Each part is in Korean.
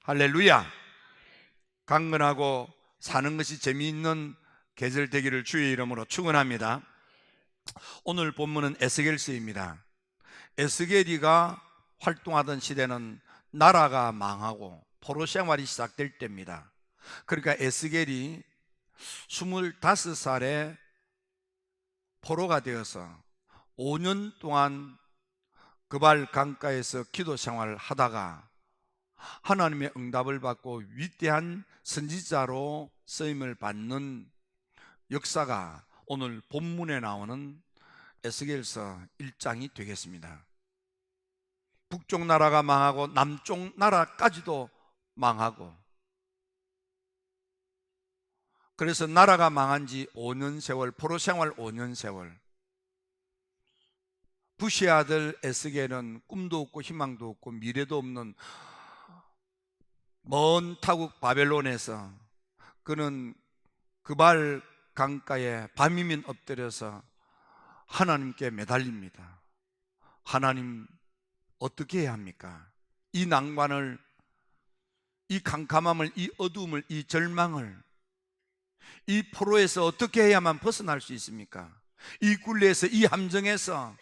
할렐루야. 강건하고 사는 것이 재미있는 계절 되기를 주의 이름으로 축원합니다. 오늘 본문은 에스겔서입니다. 에스겔이가 활동하던 시대는 나라가 망하고 포로 생활이 시작될 때입니다. 그러니까 에스겔이 25살에 포로가 되어서 5년 동안 그발 강가에서 기도 생활을 하다가 하나님의 응답을 받고 위대한 선지자로 쓰임을 받는 역사가 오늘 본문에 나오는 에스겔서 1장이 되겠습니다. 북쪽 나라가 망하고 남쪽 나라까지도 망하고, 그래서 나라가 망한 지 5년 세월, 포로 생활 5년 세월, 부시의 아들 에스겔은 꿈도 없고 희망도 없고 미래도 없는 먼 타국 바벨론에서 그는 그발 강가에 밤이면 엎드려서 하나님께 매달립니다. 하나님, 어떻게 해야 합니까? 이 낭만을, 이 캄캄함을, 이 어두움을, 이 절망을, 이 포로에서 어떻게 해야만 벗어날 수 있습니까? 이 굴레에서, 이 함정에서,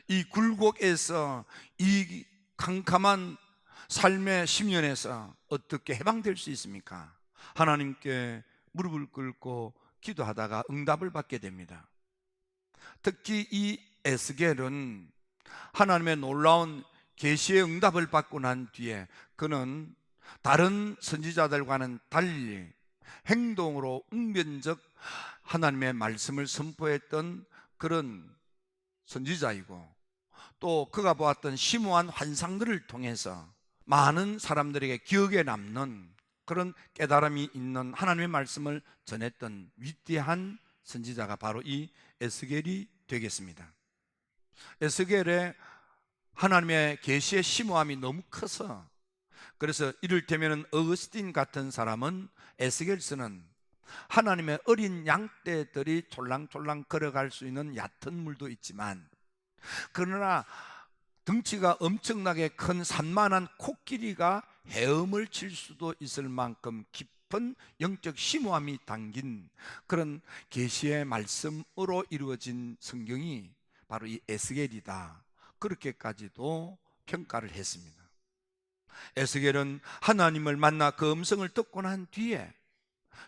이 굴곡에서, 이 캄캄한 삶의 심연에서 어떻게 해방될 수 있습니까? 하나님께 무릎을 꿇고 기도하다가 응답을 받게 됩니다. 특히 이 에스겔은 하나님의 놀라운 계시의 응답을 받고 난 뒤에 그는 다른 선지자들과는 달리 행동으로 웅변적 하나님의 말씀을 선포했던 그런 선지자이고, 또 그가 보았던 심오한 환상들을 통해서 많은 사람들에게 기억에 남는 그런 깨달음이 있는 하나님의 말씀을 전했던 위대한 선지자가 바로 이 에스겔이 되겠습니다. 에스겔의 하나님의 계시의 심오함이 너무 커서, 그래서 이를테면 어거스틴 같은 사람은 에스겔서는 하나님의 어린 양떼들이 촐랑촐랑 걸어갈 수 있는 얕은 물도 있지만, 그러나 덩치가 엄청나게 큰 산만한 코끼리가 헤엄을 칠 수도 있을 만큼 깊은 영적 심오함이 담긴 그런 계시의 말씀으로 이루어진 성경이 바로 이 에스겔이다, 그렇게까지도 평가를 했습니다. 에스겔은 하나님을 만나 그 음성을 듣고 난 뒤에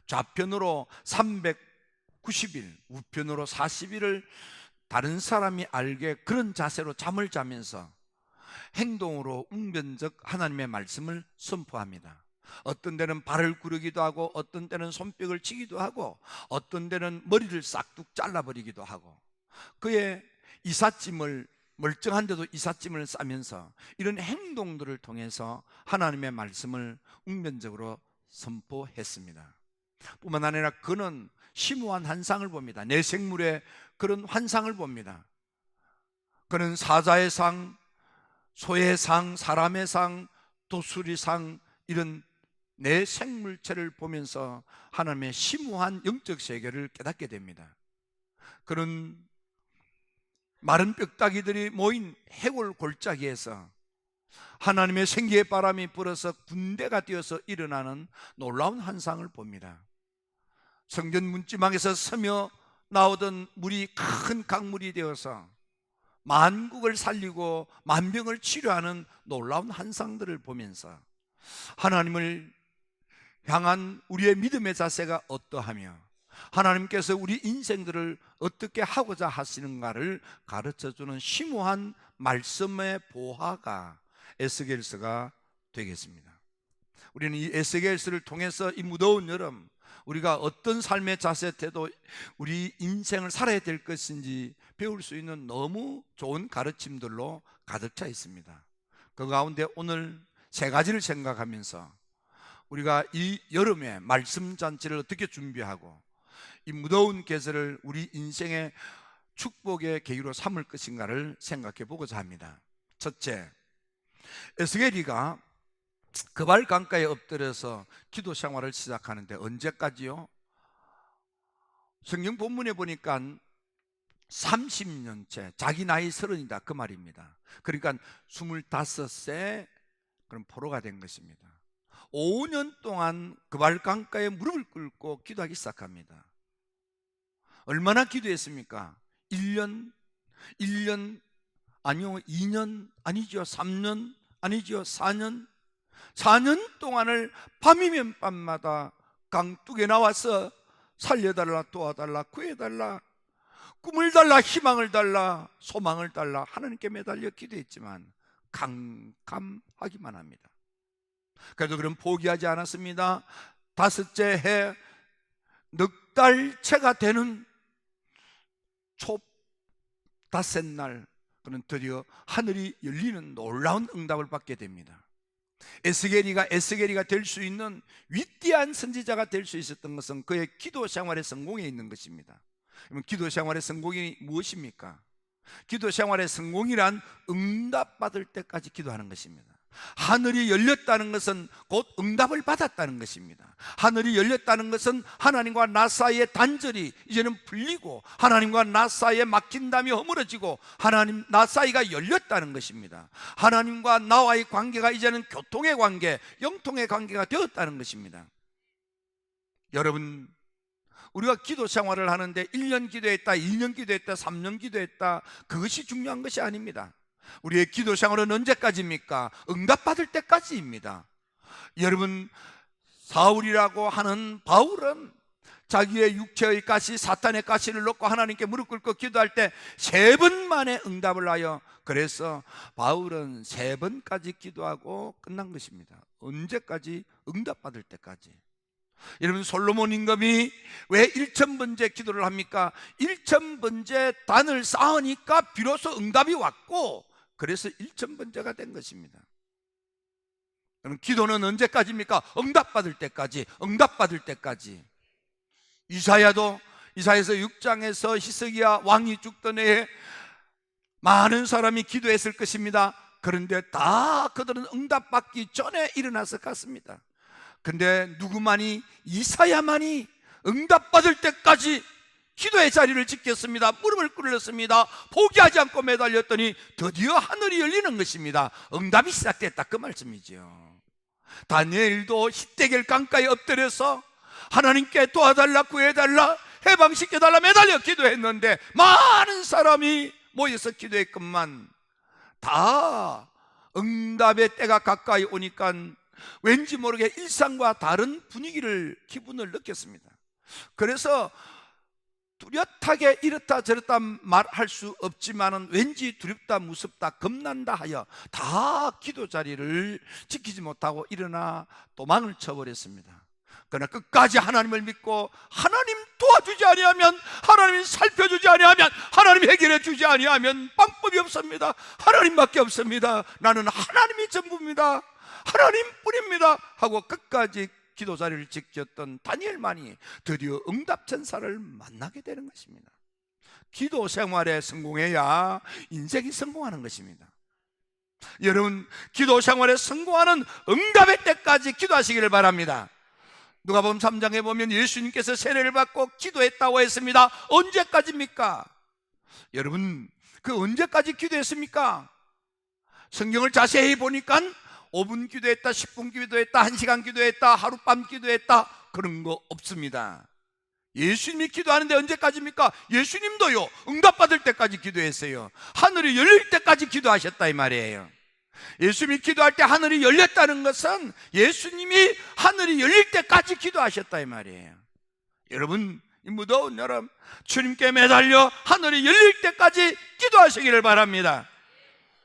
좌편으로 390일, 우편으로 40일을 다른 사람이 알게 그런 자세로 잠을 자면서 행동으로 웅변적 하나님의 말씀을 선포합니다. 어떤 때는 발을 구르기도 하고, 어떤 때는 손뼉을 치기도 하고, 어떤 때는 머리를 싹둑 잘라버리기도 하고, 그의 이삿짐을, 멀쩡한데도 이삿짐을 싸면서 이런 행동들을 통해서 하나님의 말씀을 웅변적으로 선포했습니다. 뿐만 아니라 그는 심오한 환상을 봅니다. 내 생물의 그런 환상을 봅니다. 그는 사자의 상, 소의 상, 사람의 상, 도수리 상, 이런 내 생물체를 보면서 하나님의 심오한 영적 세계를 깨닫게 됩니다. 그는 마른 뼈다귀들이 모인 해골 골짜기에서 하나님의 생기의 바람이 불어서 군대가 되어서 일어나는 놀라운 환상을 봅니다. 성전 문지방에서 서며 나오던 물이 큰 강물이 되어서 만국을 살리고 만병을 치료하는 놀라운 환상들을 보면서 하나님을 향한 우리의 믿음의 자세가 어떠하며 하나님께서 우리 인생들을 어떻게 하고자 하시는가를 가르쳐주는 심오한 말씀의 보화가 에스겔서가 되겠습니다. 우리는 이 에스겔서를 통해서 이 무더운 여름 우리가 어떤 삶의 자세, 태도, 우리 인생을 살아야 될 것인지 배울 수 있는 너무 좋은 가르침들로 가득 차 있습니다. 그 가운데 오늘 세 가지를 생각하면서 우리가 이 여름에 말씀 잔치를 어떻게 준비하고 이 무더운 계절을 우리 인생의 축복의 계기로 삼을 것인가를 생각해 보고자 합니다. 첫째, 에스겔이가 그발 강가에 엎드려서 기도 생활을 시작하는데 언제까지요? 성경 본문에 보니까 30년째, 자기 나이 30이다 그 말입니다. 그러니까 25세 그럼 포로가 된 것입니다. 5년 동안 그발 강가에 무릎을 꿇고 기도하기 시작합니다. 얼마나 기도했습니까? 1년, 1년, 아니요 2년, 아니죠 3년, 아니죠 4년. 4년 동안을 밤이면 밤마다 강둑에 나와서 살려달라, 도와달라, 구해달라, 꿈을 달라, 희망을 달라, 소망을 달라 하나님께 매달려 기도했지만 캄캄하기만 합니다. 그래도 그럼 포기하지 않았습니다. 5째 해 넉 달째가 되는 초 5날, 그는 드디어 하늘이 열리는 놀라운 응답을 받게 됩니다. 에스겔이가 될 수 있는 위대한 선지자가 될 수 있었던 것은 그의 기도 생활의 성공에 있는 것입니다. 그러면 기도 생활의 성공이 무엇입니까? 기도 생활의 성공이란 응답받을 때까지 기도하는 것입니다. 하늘이 열렸다는 것은 곧 응답을 받았다는 것입니다. 하늘이 열렸다는 것은 하나님과 나 사이의 단절이 이제는 풀리고, 하나님과 나 사이에 막힌 담이 허물어지고, 하나님 나 사이가 열렸다는 것입니다. 하나님과 나와의 관계가 이제는 교통의 관계, 영통의 관계가 되었다는 것입니다. 여러분, 우리가 기도 생활을 하는데 1년 기도했다, 2년 기도했다, 3년 기도했다, 그것이 중요한 것이 아닙니다. 우리의 기도 생활은 언제까지입니까? 응답받을 때까지입니다. 여러분, 사울이라고 하는 바울은 자기의 육체의 가시, 사탄의 가시를 놓고 하나님께 무릎 꿇고 기도할 때 3번 만에 응답을 하여, 그래서 바울은 3번까지 기도하고 끝난 것입니다. 언제까지? 응답받을 때까지. 여러분, 솔로몬 임금이 왜 1000번째 기도를 합니까? 1000번째 단을 쌓으니까 비로소 응답이 왔고, 그래서 1000번째가 된 것입니다. 그럼 기도는 언제까지입니까? 응답받을 때까지. 응답받을 때까지. 이사야서 6장에서 히스기야 왕이 죽던 해에 많은 사람이 기도했을 것입니다. 그런데 다 그들은 응답받기 전에 일어나서 갔습니다. 근데 누구만이? 이사야만이 응답받을 때까지 기도의 자리를 지켰습니다. 무릎을 꿇었습니다. 포기하지 않고 매달렸더니 드디어 하늘이 열리는 것입니다. 응답이 시작됐다, 그 말씀이죠. 다니엘도 히데겔 강가에 엎드려서 하나님께 도와달라, 구해달라, 해방시켜달라 매달려 기도했는데 많은 사람이 모여서 기도했건만 다 응답의 때가 가까이 오니까 왠지 모르게 일상과 다른 기분을 느꼈습니다. 그래서 뚜렷하게 이렇다 저렇다 말할 수 없지만은 왠지 두렵다, 무섭다, 겁난다 하여 다 기도 자리를 지키지 못하고 일어나 도망을 쳐버렸습니다. 그러나 끝까지 하나님을 믿고, 하나님 도와주지 아니하면, 하나님 살펴주지 아니하면, 하나님 해결해 주지 아니하면 방법이 없습니다. 하나님밖에 없습니다. 나는 하나님이 전부입니다. 하나님뿐입니다 하고 끝까지 기도 자리를 지켰던 다니엘만이 드디어 응답 천사를 만나게 되는 것입니다. 기도 생활에 성공해야 인생이 성공하는 것입니다. 여러분, 기도 생활에 성공하는 응답의 때까지 기도하시기를 바랍니다. 누가복음 3장에 보면 예수님께서 세례를 받고 기도했다고 했습니다. 언제까지입니까? 여러분, 그 언제까지 기도했습니까? 성경을 자세히 보니까 5분 기도했다, 10분 기도했다, 1시간 기도했다, 하룻밤 기도했다, 그런 거 없습니다. 예수님이 기도하는데 언제까지입니까? 예수님도요, 응답받을 때까지 기도했어요. 하늘이 열릴 때까지 기도하셨다 이 말이에요. 예수님이 기도할 때 하늘이 열렸다는 것은 예수님이 하늘이 열릴 때까지 기도하셨다 이 말이에요. 여러분, 이 무더운 여름 주님께 매달려 하늘이 열릴 때까지 기도하시기를 바랍니다.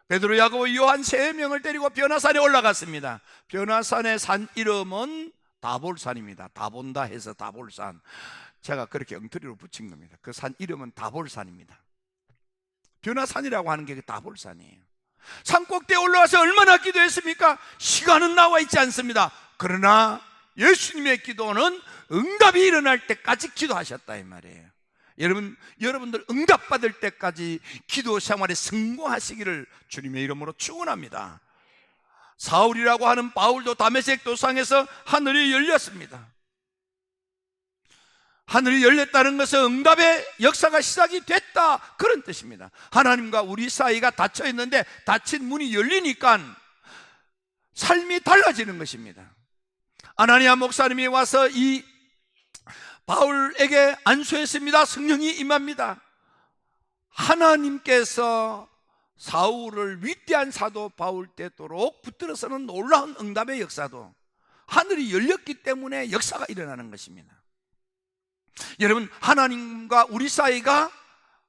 베드로, 야고보, 요한 3명을 데리고 변화산에 올라갔습니다. 변화산의 산 이름은 다볼산입니다. 다본다 해서 다볼산. 제가 그렇게 엉터리로 붙인 겁니다. 그 산 이름은 다볼산입니다. 변화산이라고 하는 게 다볼산이에요. 산 꼭대에 올라와서 얼마나 기도했습니까? 시간은 나와 있지 않습니다. 그러나 예수님의 기도는 응답이 일어날 때까지 기도하셨다 이 말이에요. 여러분들 응답받을 때까지 기도 생활에 성공하시기를 주님의 이름으로 축원합니다. 사울이라고 하는 바울도 다메섹 도상에서 하늘이 열렸습니다. 하늘이 열렸다는 것은 응답의 역사가 시작이 됐다, 그런 뜻입니다. 하나님과 우리 사이가 닫혀 있는데 닫힌 문이 열리니까 삶이 달라지는 것입니다. 아나니아 목사님이 와서 이 바울에게 안수했습니다. 성령이 임합니다. 하나님께서 사울을 위대한 사도 바울 되도록 붙들어서는 놀라운 응답의 역사도 하늘이 열렸기 때문에 역사가 일어나는 것입니다. 여러분, 하나님과 우리 사이가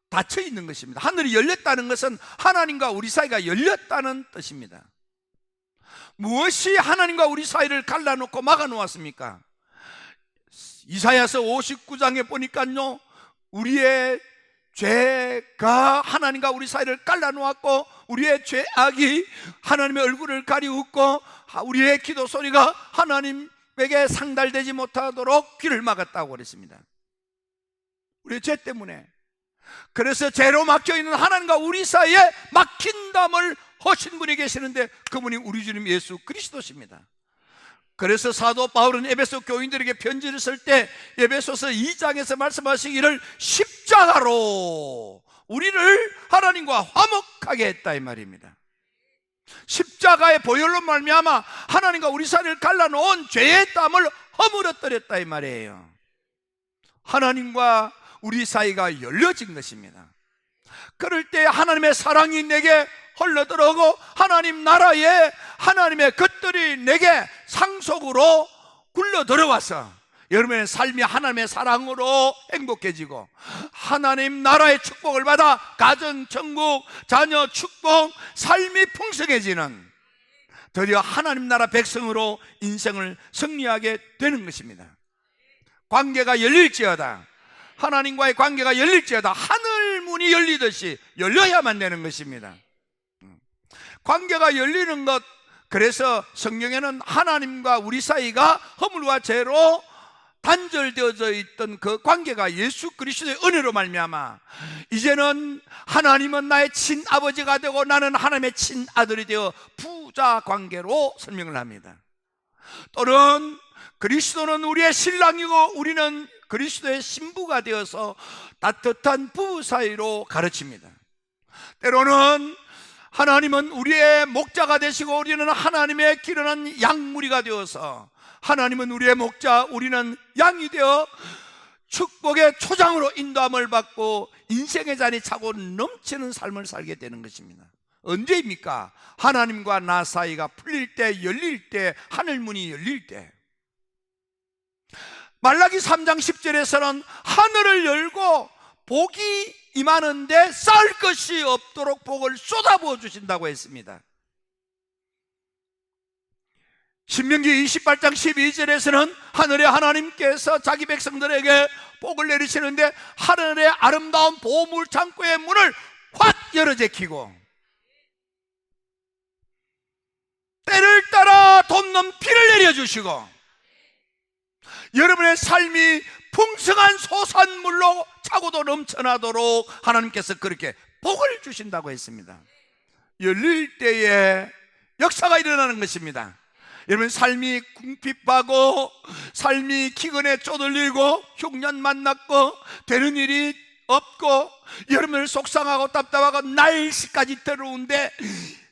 닫혀 있는 것입니다. 하늘이 열렸다는 것은 하나님과 우리 사이가 열렸다는 뜻입니다. 무엇이 하나님과 우리 사이를 갈라놓고 막아놓았습니까? 이사야서 59장에 보니까요, 우리의 죄가 하나님과 우리 사이를 갈라놓았고, 우리의 죄악이 하나님의 얼굴을 가리우고, 우리의 기도 소리가 하나님에게 상달되지 못하도록 귀를 막았다고 그랬습니다. 우리의 죄 때문에. 그래서 죄로 막혀있는 하나님과 우리 사이에 막힌 담을 허신 분이 계시는데, 그분이 우리 주님 예수 그리스도십니다. 그래서 사도 바울은 에베소 교인들에게 편지를 쓸 때 에베소서 2장에서 말씀하시기를 십자가로 우리를 하나님과 화목하게 했다 이 말입니다. 십자가의 보혈로 말미암아 하나님과 우리 사이를 갈라놓은 죄의 땀을 허물어뜨렸다 이 말이에요. 하나님과 우리 사이가 열려진 것입니다. 그럴 때 하나님의 사랑이 내게 흘러들어오고 하나님 나라에 하나님의 것들이 내게 상속으로 굴러들어와서 여러분의 삶이 하나님의 사랑으로 행복해지고 하나님 나라의 축복을 받아 가정, 천국, 자녀 축복, 삶이 풍성해지는 드디어 하나님 나라 백성으로 인생을 승리하게 되는 것입니다. 관계가 열릴지어다, 하나님과의 관계가 열릴지어다, 하늘 문이 열리듯이 열려야만 되는 것입니다. 관계가 열리는 것, 그래서 성경에는 하나님과 우리 사이가 허물과 죄로 단절되어져 있던 그 관계가 예수 그리스도의 은혜로 말미암아 이제는 하나님은 나의 친아버지가 되고 나는 하나님의 친아들이 되어 부자 관계로 설명을 합니다. 또는 그리스도는 우리의 신랑이고 우리는 그리스도의 신부가 되어서 따뜻한 부부 사이로 가르칩니다. 때로는 하나님은 우리의 목자가 되시고 우리는 하나님의 기르는 양무리가 되어서 하나님은 우리의 목자, 우리는 양이 되어 축복의 초장으로 인도함을 받고 인생의 잔이 차고 넘치는 삶을 살게 되는 것입니다. 언제입니까? 하나님과 나 사이가 풀릴 때, 열릴 때, 하늘문이 열릴 때. 말라기 3장 10절에서는 하늘을 열고 복이 임하는데 쌓을 것이 없도록 복을 쏟아부어 주신다고 했습니다. 신명기 28장 12절에서는 하늘의 하나님께서 자기 백성들에게 복을 내리시는데 하늘의 아름다운 보물 창고의 문을 확 열어 제키고 때를 따라 돋는 비를 내려주시고 여러분의 삶이 풍성한 소산물로 차고도 넘쳐나도록 하나님께서 그렇게 복을 주신다고 했습니다. 열릴 때에 역사가 일어나는 것입니다. 여러분, 삶이 궁핍하고 삶이 기근에 쪼들리고 흉년 만났고 되는 일이 없고 여러분을 속상하고 답답하고 날씨까지 들어오는데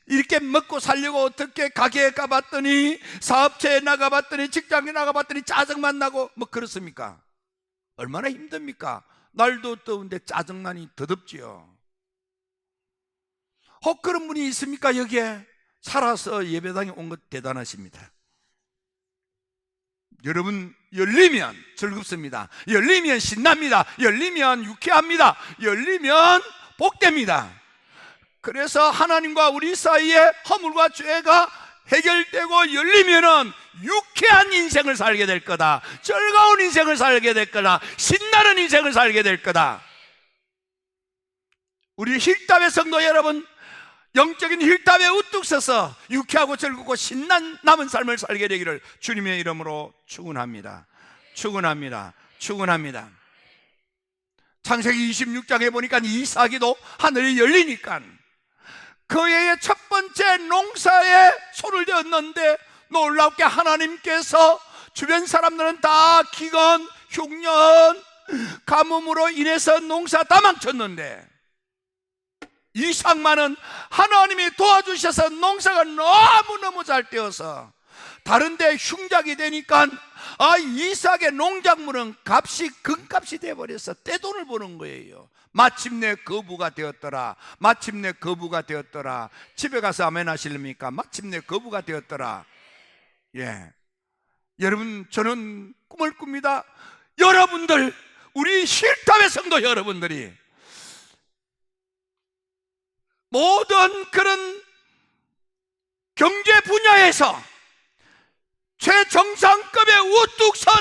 이렇게 먹고 살려고 어떻게 가게에 가봤더니 사업체에 나가봤더니 직장에 나가봤더니 짜증만 나고 뭐 그렇습니까? 얼마나 힘듭니까? 날도 더운데 짜증나니 더 덥지요. 혹 그런 분이 있습니까? 여기에 살아서 예배당에 온 것 대단하십니다. 여러분, 열리면 즐겁습니다. 열리면 신납니다. 열리면 유쾌합니다. 열리면 복됩니다. 그래서 하나님과 우리 사이에 허물과 죄가 해결되고 열리면은 유쾌한 인생을 살게 될 거다. 즐거운 인생을 살게 될 거다. 신나는 인생을 살게 될 거다. 우리 힐답의 성도 여러분, 영적인 힐답에 우뚝 서서 유쾌하고 즐겁고 신난 남은 삶을 살게 되기를 주님의 이름으로 축원합니다. 축원합니다. 축원합니다. 창세기 26장에 보니까 이삭이도 하늘이 열리니까 그 해의 첫 번째 농사에 손을 대었는데 놀랍게 하나님께서 주변 사람들은 다 기근, 흉년, 가뭄으로 인해서 농사 다 망쳤는데 이삭만은 하나님이 도와주셔서 농사가 너무너무 잘 되어서 다른데 흉작이 되니까 이삭의 농작물은 값이 금값이 돼버려서 떼돈을 버는 거예요. 마침내 거부가 되었더라. 마침내 거부가 되었더라. 집에 가서 아멘 하실랍니까? 마침내 거부가 되었더라. 예, 여러분, 저는 꿈을 꿉니다. 여러분들, 우리 힐탑의 성도 여러분들이 모든 그런 경제 분야에서 최정상급의 우뚝 선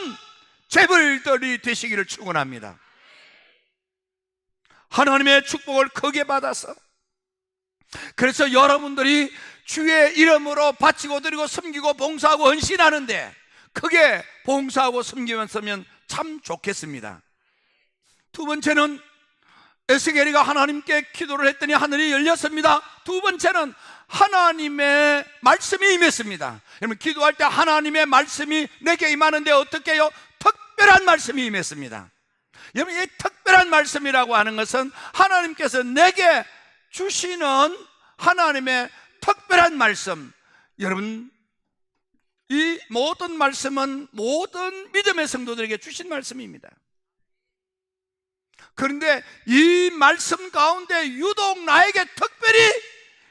재벌들이 되시기를 축원합니다. 하나님의 축복을 크게 받아서, 그래서 여러분들이 주의 이름으로 바치고 드리고 섬기고 봉사하고 헌신하는데 크게 봉사하고 섬기면서면 참 좋겠습니다. 두 번째는 에스겔이가 하나님께 기도를 했더니 하늘이 열렸습니다. 두 번째는 하나님의 말씀이 임했습니다. 여러분, 기도할 때 하나님의 말씀이 내게 임하는데 어떻게 해요? 특별한 말씀이 임했습니다. 여러분, 이 특별한 말씀이라고 하는 것은 하나님께서 내게 주시는 하나님의 특별한 말씀. 여러분, 이 모든 말씀은 모든 믿음의 성도들에게 주신 말씀입니다. 그런데 이 말씀 가운데 유독 나에게 특별히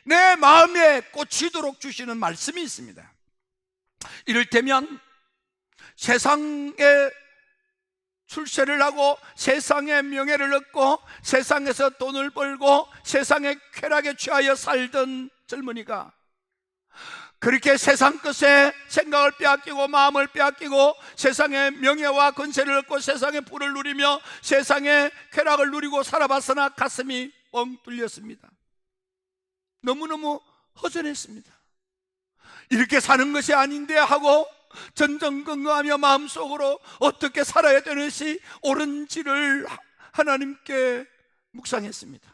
내 마음에 꽂히도록 주시는 말씀이 있습니다. 이를테면 세상에 출세를 하고 세상의 명예를 얻고 세상에서 돈을 벌고 세상의 쾌락에 취하여 살던 젊은이가 그렇게 세상 것에 생각을 빼앗기고 마음을 빼앗기고 세상의 명예와 권세를 얻고 세상의 부를 누리며 세상의 쾌락을 누리고 살아봤으나 가슴이 뻥 뚫렸습니다. 너무너무 허전했습니다. 이렇게 사는 것이 아닌데 하고 전전긍긍하며 마음속으로 어떻게 살아야 되는지 옳은지를 하나님께 묵상했습니다.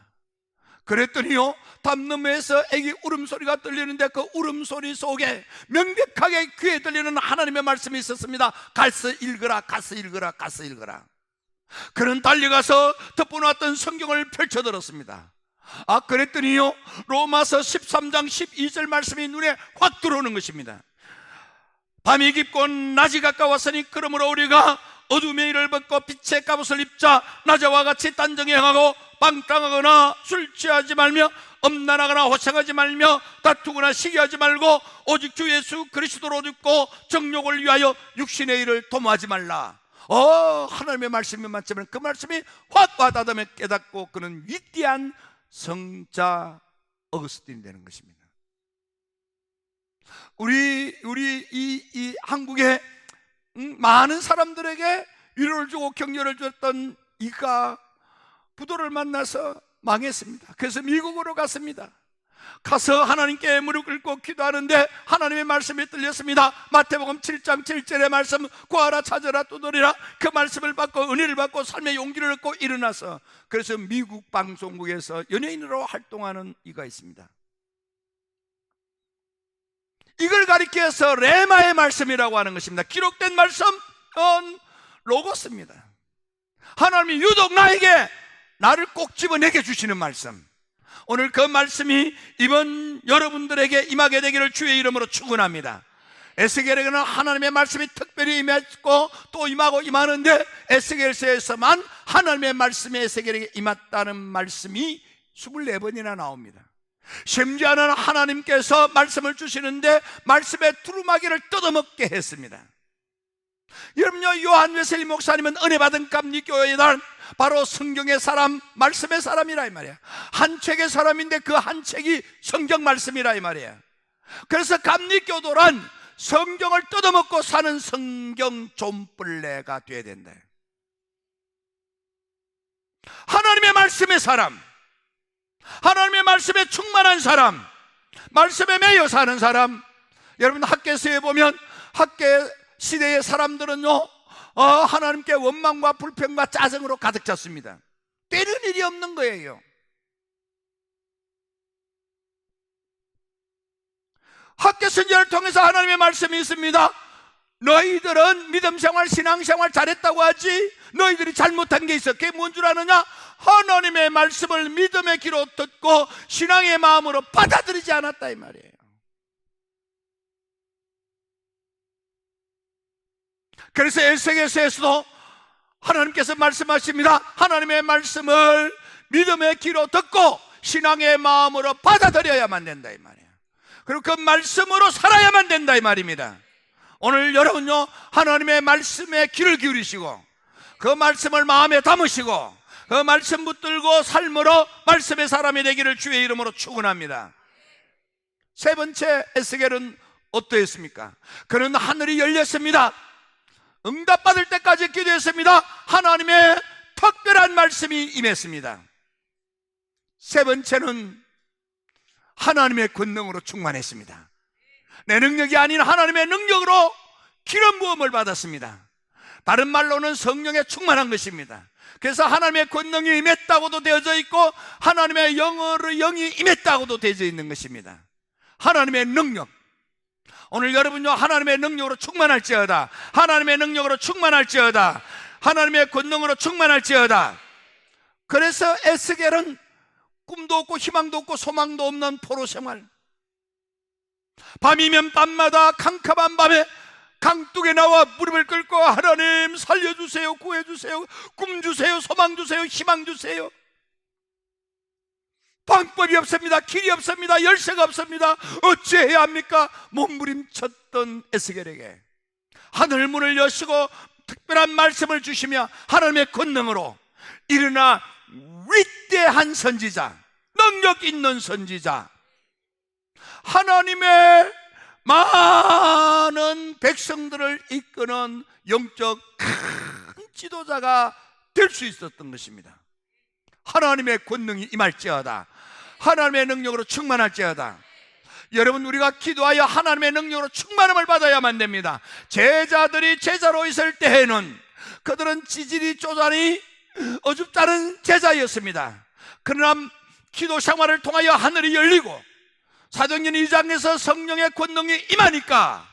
그랬더니요, 담너무에서 애기 울음소리가 들리는데 그 울음소리 속에 명백하게 귀에 들리는 하나님의 말씀이 있었습니다. 가서 읽으라, 가서 읽으라, 가서 읽으라. 그는 달려가서 덮어놨던 성경을 펼쳐들었습니다. 그랬더니요, 로마서 13장 12절 말씀이 눈에 확 들어오는 것입니다. 밤이 깊고 낮이 가까웠으니 그러므로 우리가 어둠의 일을 벗고 빛의 갑옷을 입자. 낮에와 같이 딴정에 행하고 방탕하거나 술 취하지 말며 엄란하거나 호색하지 말며 다투거나 시기하지 말고 오직 주 예수 그리스도로 듣고 정욕을 위하여 육신의 일을 도모하지 말라. 하나님의 말씀이 맞지만 그 말씀이 확 와닿으며 깨닫고 그는 위대한 성자 어거스틴이 되는 것입니다. 우리 이 한국의 많은 사람들에게 위로를 주고 격려를 줬던 이가 부도를 만나서 망했습니다. 그래서 미국으로 갔습니다. 가서 하나님께 무릎 꿇고 기도하는데 하나님의 말씀이 들렸습니다. 마태복음 7장 7절의 말씀, 구하라 찾으라 두드리라. 그 말씀을 받고 은혜를 받고 삶의 용기를 얻고 일어나서, 그래서 미국 방송국에서 연예인으로 활동하는 이가 있습니다. 이걸 가리켜서 레마의 말씀이라고 하는 것입니다. 기록된 말씀은 로고스입니다. 하나님이 유독 나를 꼭 집어내게 주시는 말씀. 오늘 그 말씀이 이번 여러분들에게 임하게 되기를 주의 이름으로 축원합니다. 에스겔에게는 하나님의 말씀이 특별히 임했고 또 임하고 임하는데 에스겔서에서만 하나님의 말씀이 에스겔에게 임했다는 말씀이 24번이나 나옵니다. 심지어는 하나님께서 말씀을 주시는데 말씀의 두루마기를 뜯어먹게 했습니다. 여러분요, 요한 웨슬리 목사님은 은혜 받은 감리교회의 날 바로 성경의 사람, 말씀의 사람이라 이 말이야. 한 책의 사람인데 그 한 책이 성경 말씀이라 이 말이야. 그래서 감리교도란 성경을 뜯어먹고 사는 성경 존벌레가 돼야 된다. 하나님의 말씀의 사람, 하나님의 말씀에 충만한 사람, 말씀에 매여 사는 사람. 여러분, 학개서에 보면 학개 시대의 사람들은요, 하나님께 원망과 불평과 짜증으로 가득 찼습니다. 때릴 일이 없는 거예요. 학개 선지자를 통해서 하나님의 말씀이 있습니다. 너희들은 믿음생활, 신앙생활 잘했다고 하지 너희들이 잘못한 게 있어. 그게 뭔 줄 아느냐? 하나님의 말씀을 믿음의 귀로 듣고 신앙의 마음으로 받아들이지 않았다 이 말이에요. 그래서 에스겔서에서도 하나님께서 말씀하십니다. 하나님의 말씀을 믿음의 귀로 듣고 신앙의 마음으로 받아들여야만 된다 이 말이에요. 그리고 그 말씀으로 살아야만 된다 이 말입니다. 오늘 여러분요, 하나님의 말씀에 귀를 기울이시고 그 말씀을 마음에 담으시고 그 말씀 붙들고 삶으로 말씀의 사람이 되기를 주의 이름으로 축원합니다. 세 번째 에스겔은 어떠했습니까? 그는 하늘이 열렸습니다. 응답받을 때까지 기도했습니다. 하나님의 특별한 말씀이 임했습니다. 세 번째는 하나님의 권능으로 충만했습니다. 내 능력이 아닌 하나님의 능력으로 기름 부음을 받았습니다. 다른 말로는 성령에 충만한 것입니다. 그래서 하나님의 권능이 임했다고도 되어져 있고 하나님의 영이 임했다고도 되어져 있는 것입니다. 하나님의 능력. 오늘 여러분요, 하나님의 능력으로 충만할지어다. 하나님의 능력으로 충만할지어다. 하나님의 권능으로 충만할지어다. 그래서 에스겔은 꿈도 없고 희망도 없고 소망도 없는 포로 생활, 밤이면 밤마다 캄캄한 밤에 강둑에 나와 무릎을 꿇고 하나님 살려주세요, 구해주세요, 꿈 주세요, 소망 주세요, 희망 주세요. 방법이 없습니다. 길이 없습니다. 열쇠가 없습니다. 어찌해야 합니까? 몸부림쳤던 에스겔에게 하늘 문을 여시고 특별한 말씀을 주시며 하나님의 권능으로 일어나 위대한 선지자, 능력 있는 선지자, 하나님의 많은 백성들을 이끄는 영적 큰 지도자가 될 수 있었던 것입니다. 하나님의 권능이 임할지어다. 하나님의 능력으로 충만할지어다. 여러분, 우리가 기도하여 하나님의 능력으로 충만함을 받아야만 됩니다. 제자들이 제자로 있을 때에는 그들은 지질이 쪼잔히 어줍다는 제자였습니다. 그러나 기도 생활을 통하여 하늘이 열리고 사도행전 2장에서 성령의 권능이 임하니까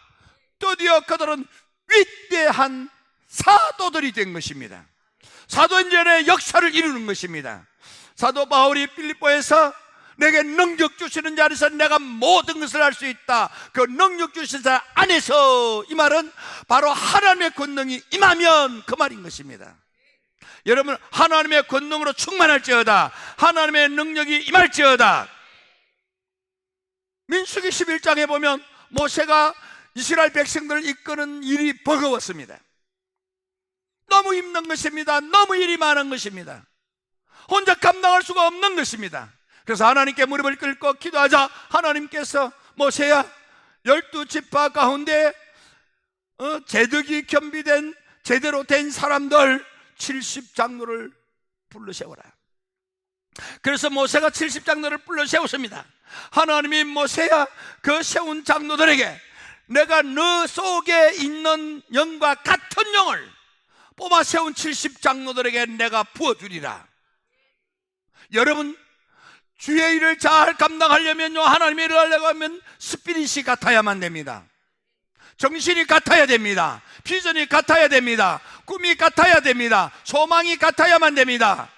드디어 그들은 위대한 사도들이 된 것입니다. 사도행전의 역사를 이루는 것입니다. 사도 바울이 빌립보에서 내게 능력 주시는 자 안에서 내가 모든 것을 할 수 있다. 그 능력 주시는 자 안에서, 이 말은 바로 하나님의 권능이 임하면 그 말인 것입니다. 여러분, 하나님의 권능으로 충만할지어다. 하나님의 능력이 임할지어다. 민수기 11장에 보면 모세가 이스라엘 백성들을 이끄는 일이 버거웠습니다. 너무 힘든 것입니다. 너무 일이 많은 것입니다. 혼자 감당할 수가 없는 것입니다. 그래서 하나님께 무릎을 꿇고 기도하자 하나님께서 모세야, 12지파 가운데 제득이 겸비된 제대로 된 사람들 70장로를 불러 세워라. 그래서 모세가 70장로를 불러 세웠습니다. 하나님이 모세야, 그 세운 장로들에게 내가 너 속에 있는 영과 같은 영을 뽑아 세운 70장로들에게 내가 부어주리라. 여러분, 주의 일을 잘 감당하려면요, 하나님의 일을 하려고 하면 스피릿이 같아야만 됩니다. 정신이 같아야 됩니다. 비전이 같아야 됩니다. 꿈이 같아야 됩니다. 소망이 같아야만 됩니다.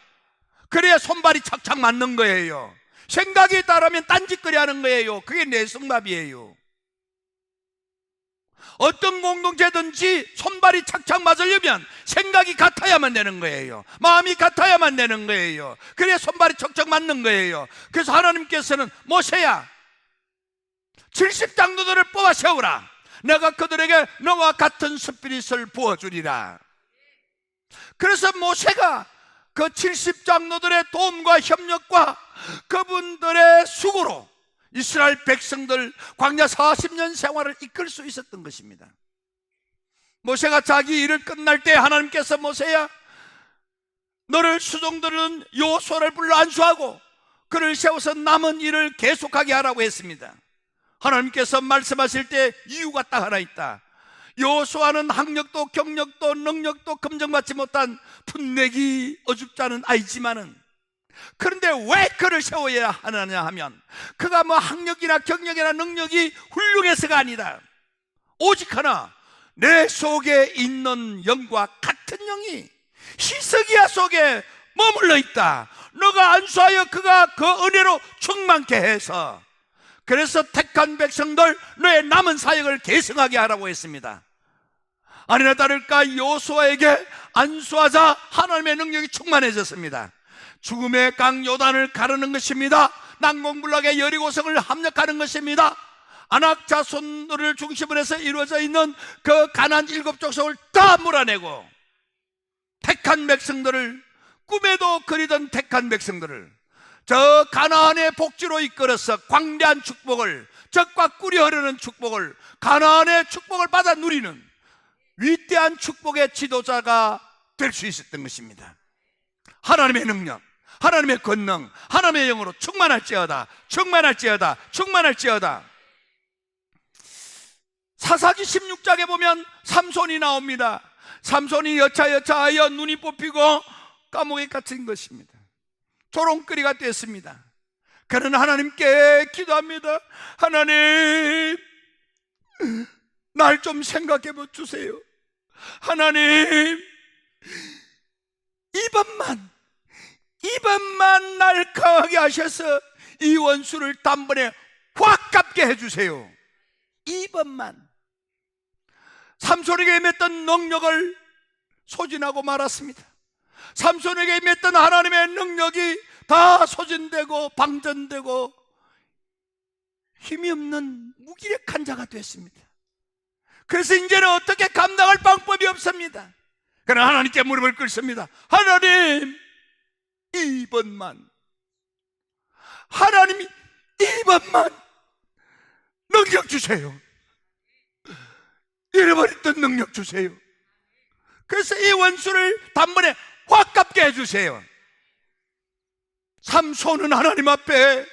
그래야 손발이 착착 맞는 거예요. 생각이 따르면 딴짓거리 하는 거예요. 그게 내성마비예요. 어떤 공동체든지 손발이 착착 맞으려면 생각이 같아야만 되는 거예요. 마음이 같아야만 되는 거예요. 그래야 손발이 척척 맞는 거예요. 그래서 하나님께서는 모세야, 70장로들을 뽑아 세우라. 내가 그들에게 너와 같은 스피릿을 부어주리라. 그래서 모세가 그 70장로들의 도움과 협력과 그분들의 수고로 이스라엘 백성들 광야 40년 생활을 이끌 수 있었던 것입니다. 모세가 자기 일을 끝날 때 하나님께서 모세야, 너를 수종들은 여호수아를 불러 안수하고 그를 세워서 남은 일을 계속하게 하라고 했습니다. 하나님께서 말씀하실 때 이유가 딱 하나 있다. 여호수아는 학력도 경력도 능력도 검증받지 못한 풋내기 어줍잖은 아이지만은, 그런데 왜 그를 세워야 하느냐 하면 그가 뭐 학력이나 경력이나 능력이 훌륭해서가 아니다. 오직 하나, 내 속에 있는 영과 같은 영이 히스기야 속에 머물러 있다. 너가 안수하여 그가 그 은혜로 충만케 해서, 그래서 택한 백성들 너의 남은 사역을 계승하게 하라고 했습니다. 아니나 다를까 여호수아에게 안수하자 하나님의 능력이 충만해졌습니다. 죽음의 강 요단을 가르는 것입니다. 난공불락의 여리고성을 함락하는 것입니다. 아낙 자손들을 중심으로 해서 이루어져 있는 그 가나안 7족속을 다 몰아내고, 택한 백성들을, 꿈에도 그리던 택한 백성들을 저 가나안의 복지로 이끌어서 광대한 축복을, 적과 꿀이 흐르는 축복을, 가나안의 축복을 받아 누리는 위대한 축복의 지도자가 될 수 있었던 것입니다. 하나님의 능력, 하나님의 권능, 하나님의 영으로 충만할지어다, 충만할지어다, 충만할지어다. 사사기 16장에 보면 삼손이 나옵니다. 삼손이 여차여차하여 눈이 뽑히고 감옥에 갇힌 것입니다. 조롱거리가 됐습니다. 그는 하나님께 기도합니다. 하나님, 날 좀 생각해 주세요. 하나님, 이번만 날 강하게 하셔서 이 원수를 단번에 확 갚게 해주세요. 이번만. 삼손에게 임했던 능력을 소진하고 말았습니다. 삼손에게 임했던 하나님의 능력이 다 소진되고 방전되고 힘이 없는 무기력한 자가 됐습니다. 그래서 이제는 어떻게 감당할 방법이 없습니다. 그러나 하나님께 무릎을 꿇습니다. 하나님, 이번만, 하나님 이번만 능력 주세요. 잃어버렸던 능력 주세요. 그래서 이 원수를 단번에 확 갚게 해주세요. 삼손은 하나님 앞에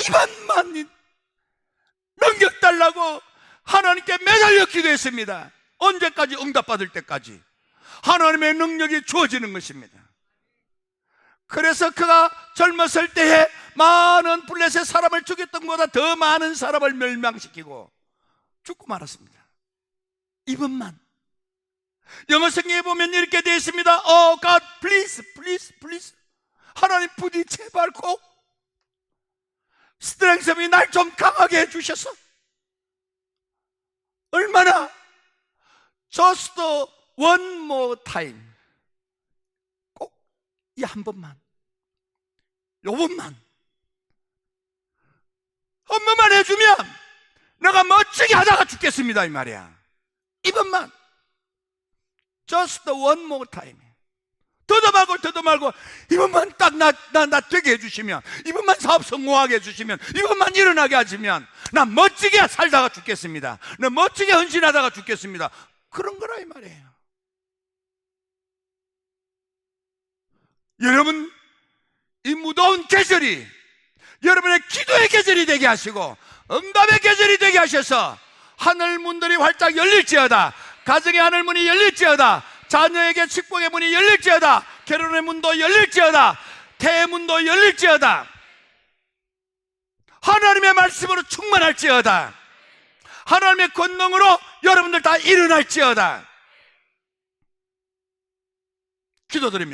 이번만 능력 달라고 하나님께 매달려 기도했습니다. 언제까지? 응답받을 때까지 하나님의 능력이 주어지는 것입니다. 그래서 그가 젊었을 때에 많은 블레셋 사람을 죽였던 것보다 더 많은 사람을 멸망시키고 죽고 말았습니다. 이번만. 영어 성경에 보면 이렇게 되어 있습니다. Oh God, please, please, please. 하나님 부디 제발 꼭 스트렝스이 날 좀 강하게 해주셔서, 얼마나? Just one more time. 꼭 이 한 번만, 요번만, 한 번만 해주면 내가 멋지게 하다가 죽겠습니다, 이 말이야. 이번만. Just one more time. 더도 말고 이번만 딱 나 되게 해주시면, 이번만 사업 성공하게 해주시면, 이번만 일어나게 하시면 나 멋지게 살다가 죽겠습니다. 나 멋지게 헌신하다가 죽겠습니다. 그런 거라 이 말이에요. 여러분, 이 무더운 계절이 여러분의 기도의 계절이 되게 하시고 응답의 계절이 되게 하셔서 하늘 문들이 활짝 열릴지어다. 가정의 하늘 문이 열릴지어다. 자녀에게 축복의 문이 열릴지어다. 결혼의 문도 열릴지어다. 태의 문도 열릴지어다. 하나님의 말씀으로 충만할지어다. 하나님의 권능으로 여러분들 다 일어날지어다. 기도드립니다.